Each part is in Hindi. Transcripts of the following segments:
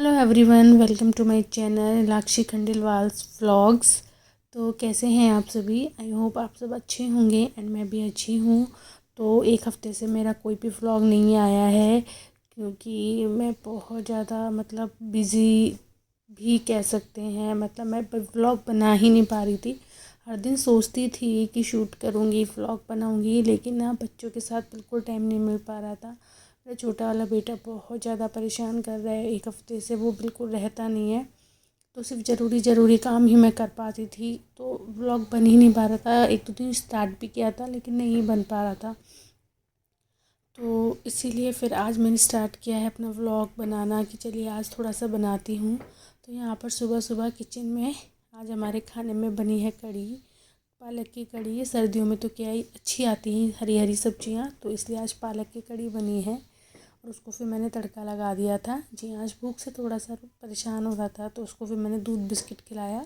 Hello everyone, welcome to my channel Lakshi Khandelwal's vlogs. तो कैसे हैं आप सभी? आई होप आप सब अच्छे होंगे एंड मैं भी अच्छी हूँ। तो एक हफ़्ते से मेरा कोई भी व्लॉग नहीं आया है क्योंकि मैं बहुत ज़्यादा बिज़ी भी कह सकते हैं। मैं व्लॉग बना ही नहीं पा रही थी। हर दिन सोचती थी कि शूट करूँगी, व्लॉग बनाऊँगी, लेकिन ना बच्चों के साथ बिल्कुल टाइम नहीं मिल पा रहा था। मेरा छोटा वाला बेटा बहुत ज़्यादा परेशान कर रहा है। एक हफ़्ते से वो बिल्कुल रहता नहीं है, तो सिर्फ ज़रूरी काम ही मैं कर पाती थी। तो व्लॉग बन ही नहीं पा रहा था। एक दो दिन स्टार्ट भी किया था लेकिन नहीं बन पा रहा था। तो इसीलिए फिर आज मैंने स्टार्ट किया है अपना व्लॉग बनाना कि चलिए आज थोड़ा सा बनाती हूँ। तो यहाँ पर सुबह सुबह किचन में आज हमारे खाने में बनी है कढ़ी, पालक की कढ़ी। सर्दियों में तो क्या ही अच्छी आती हैं हरी हरी सब्जियाँ, तो इसलिए आज पालक की कढ़ी बनी है और उसको फिर मैंने तड़का लगा दिया था। जी, आज भूख से थोड़ा सा परेशान हो रहा था तो उसको फिर मैंने दूध बिस्किट खिलाया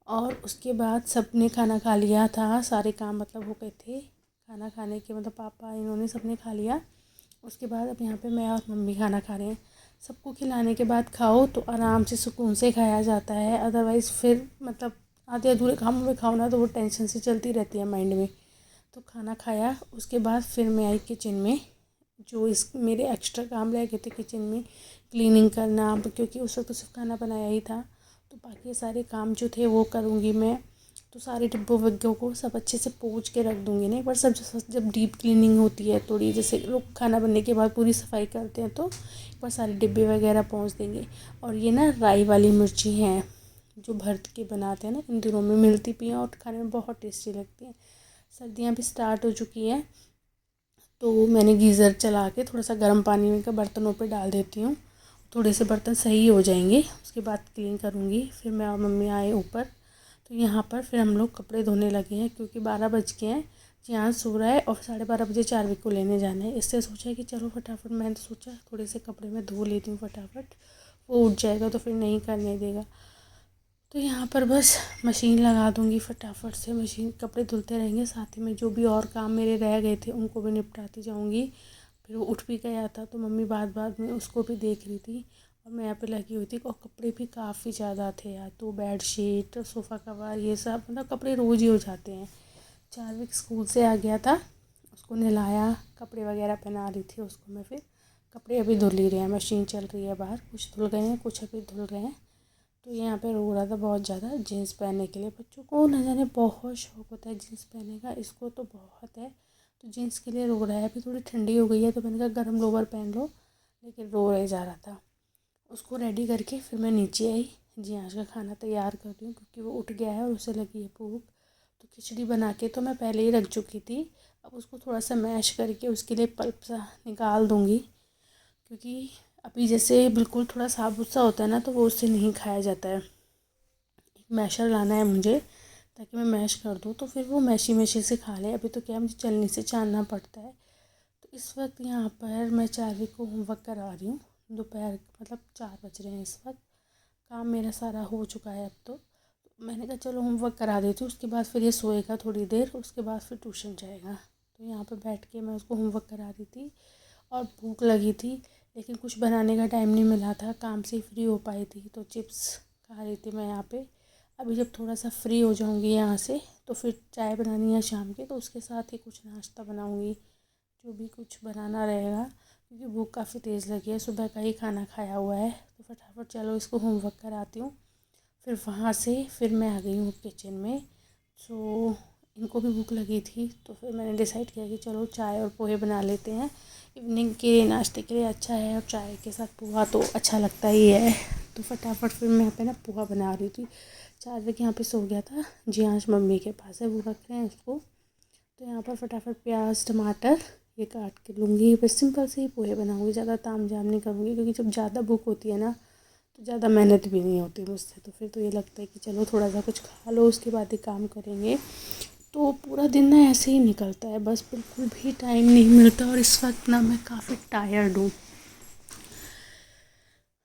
और उसके बाद सबने खाना खा लिया था। सारे काम हो गए थे खाना खाने के, पापा इन्होंने सबने खा लिया। उसके बाद अब यहाँ पे मैं और मम्मी खाना खा रहे हैं। सबको खिलाने के बाद खाओ तो आराम से सुकून से खाया जाता है, अदरवाइज़ फिर आधे अधूरे कामों में खाओ ना तो वो टेंशन से चलती रहती है माइंड में। तो खाना खाया, उसके बाद फिर मैं आई किचन में। जो इस मेरे एक्स्ट्रा काम रह गए थे किचन में, क्लीनिंग करना, क्योंकि उस वक्त तो सिर्फ खाना बनाया ही था। तो बाकी सारे काम जो थे वो करूँगी मैं। तो सारे डिब्बों विब्बों को सब अच्छे से पोंछ के रख दूँगी ना। एक बार सब जब डीप क्लीनिंग होती है थोड़ी, जैसे लोग खाना बनने के बाद पूरी सफाई करते हैं, तो एक बार सारे डिब्बे वगैरह पोंछ देंगे। और ये ना राई वाली मिर्ची हैं जो भरत के बनाते हैं ना, इन दिनों में मिलती भी हैं और खाने में बहुत टेस्टी लगती हैं। सर्दियाँ भी स्टार्ट हो चुकी हैं तो मैंने गीज़र चला के थोड़ा सा गर्म पानी में का बर्तनों पे डाल देती हूँ। थोड़े से बर्तन सही हो जाएंगे, उसके बाद क्लीन करूँगी। फिर मैं और मम्मी आए ऊपर, तो यहाँ पर फिर हम लोग कपड़े धोने लगे हैं क्योंकि 12 बज गए हैं। जियान सो रहा है और 12:30 बजे चार्विक को लेने जाना है। इससे सोचा कि चलो फटाफट, मैंने तो सोचा थोड़े से कपड़े मैं धो लेती हूँ फटाफट, वो उठ जाएगा तो फिर नहीं करने देगा। तो यहाँ पर बस मशीन लगा दूँगी फटाफट से, मशीन कपड़े धुलते रहेंगे, साथ ही में जो भी और काम मेरे रह गए थे उनको भी निपटाती जाऊँगी। फिर वो उठ भी गया था तो मम्मी बाद बाद में उसको भी देख रही थी और मैं यहाँ पे लगी हुई थी। और कपड़े भी काफ़ी ज़्यादा थे यार, तो बेड शीट, सोफ़ा कवर, ये सब कपड़े रोज़ ही हो जाते हैं। चार्विक स्कूल से आ गया था, उसको नहलाया, कपड़े वगैरह पहना रही थी उसको मैं। फिर कपड़े अभी धुल ही रहे हैं, मशीन चल रही है बाहर, कुछ धुल गए हैं कुछ अभी धुल रहे हैं। तो यहाँ पे रो रहा था बहुत ज़्यादा जीन्स पहनने के लिए। बच्चों को न जाने बहुत शौक होता है जीन्स पहनने का, इसको तो बहुत है। तो जीन्स के लिए रो रहा है। अभी थोड़ी ठंडी हो गई है तो मैंने कहा गर्म लोवर पहन लो, लेकिन रो रहे जा रहा था। उसको रेडी करके फिर मैं नीचे आई। जी, आज का खाना तैयार कर रही हूँ क्योंकि वो उठ गया है और उसे लगी है भूख। तो खिचड़ी बना के तो मैं पहले ही रख चुकी थी, अब उसको थोड़ा सा मैश करके उसके लिए पल्प सा निकाल दूँगी, क्योंकि अभी जैसे बिल्कुल थोड़ा साबुत सा होता है ना तो वो उससे नहीं खाया जाता है। एक मैशर लाना है मुझे ताकि मैं मैश कर दूँ तो फिर वो मैशी मैशी से खा ले। अभी तो क्या है, मुझे चलनी से छानना पड़ता है। तो इस वक्त यहाँ पर मैं चार्विक को होमवर्क करा रही हूँ। दोपहर 4 बज रहे हैं इस वक्त। काम मेरा सारा हो चुका है अब तो मैंने कहा चलो होमवर्क करा देती हूँ, उसके बाद फिर ये सोएगा थोड़ी देर, उसके बाद फिर ट्यूशन जाएगा। तो यहाँ पर बैठ के मैं उसको होमवर्क करा रही थी और भूख लगी थी, लेकिन कुछ बनाने का टाइम नहीं मिला था, काम से फ्री हो पाई थी तो चिप्स खा रही थी मैं यहाँ पे। अभी जब थोड़ा सा फ्री हो जाऊँगी यहाँ से तो फिर चाय बनानी है शाम की, तो उसके साथ ही कुछ नाश्ता बनाऊँगी, जो भी कुछ बनाना रहेगा, क्योंकि भूख काफ़ी तेज़ लगी है, सुबह का ही खाना खाया हुआ है। तो फटाफट चलो इसको होमवर्क कराती हूँ। फिर वहाँ से फिर मैं आ गई हूँ किचन में। सो इनको भी भूख लगी थी तो फिर मैंने डिसाइड किया कि चलो चाय और पोहे बना लेते हैं, इवनिंग के नाश्ते के लिए अच्छा है, और चाय के साथ पोहा तो अच्छा लगता ही है। तो फटाफट फिर मैं यहाँ पे ना पोहा बना रही थी। चार्विक यहाँ पे सो गया था, जी आज मम्मी के पास है, वो रख रहे हैं उसको। तो यहाँ पर फटाफट प्याज टमाटर ये काट के लूँगी। बस सिंपल से ही पोहे बनाऊँगी, ज़्यादा ताम झाम नहीं करूँगी, क्योंकि जब ज़्यादा भूख होती है ना तो ज़्यादा मेहनत भी नहीं होती मुझसे। तो फिर तो ये लगता है कि चलो थोड़ा सा कुछ खा लो उसके बाद ही काम करेंगे। तो पूरा दिन ना ऐसे ही निकलता है, बस बिल्कुल भी टाइम नहीं मिलता। और इस वक्त ना मैं काफ़ी टायर्ड हूँ,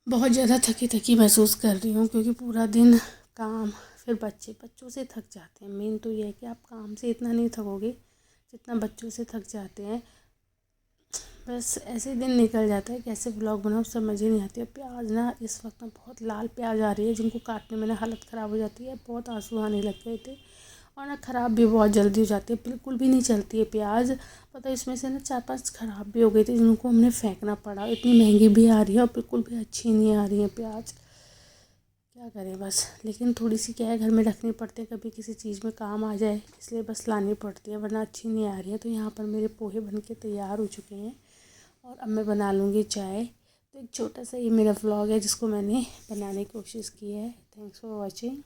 बहुत ज़्यादा थकी थकी महसूस कर रही हूँ, क्योंकि पूरा दिन काम, फिर बच्चों से थक जाते हैं। मेन तो ये है कि आप काम से इतना नहीं थकोगे जितना बच्चों से थक जाते हैं। बस ऐसे ही दिन निकल जाता है, कैसे व्लॉग बनाऊँ समझ ही नहीं आती है। प्याज ना इस वक्त ना बहुत लाल प्याज आ रही है, जिनको काटने में ना हालत ख़राब हो जाती है, बहुत आंसू आने लग गए थे। और ना ख़राब भी बहुत जल्दी हो जाती है, बिल्कुल भी नहीं चलती है प्याज। पता है इसमें से ना 4-5 ख़राब भी हो गई थी, जिनको हमने फेंकना पड़ा। इतनी महंगी भी आ रही है और बिल्कुल भी अच्छी नहीं आ रही है प्याज। क्या करें बस, लेकिन थोड़ी सी क्या है, घर में रखनी पड़ती है, कभी किसी चीज़ में काम आ जाए, इसलिए बस लानी पड़ती है, वरना अच्छी नहीं आ रही है। तो यहाँ पर मेरे पोहे बन के तैयार हो चुके हैं और अब मैं बना लूँगी चाय। तो एक छोटा सा ये मेरा व्लॉग है जिसको मैंने बनाने की कोशिश की है। Thanks for watching.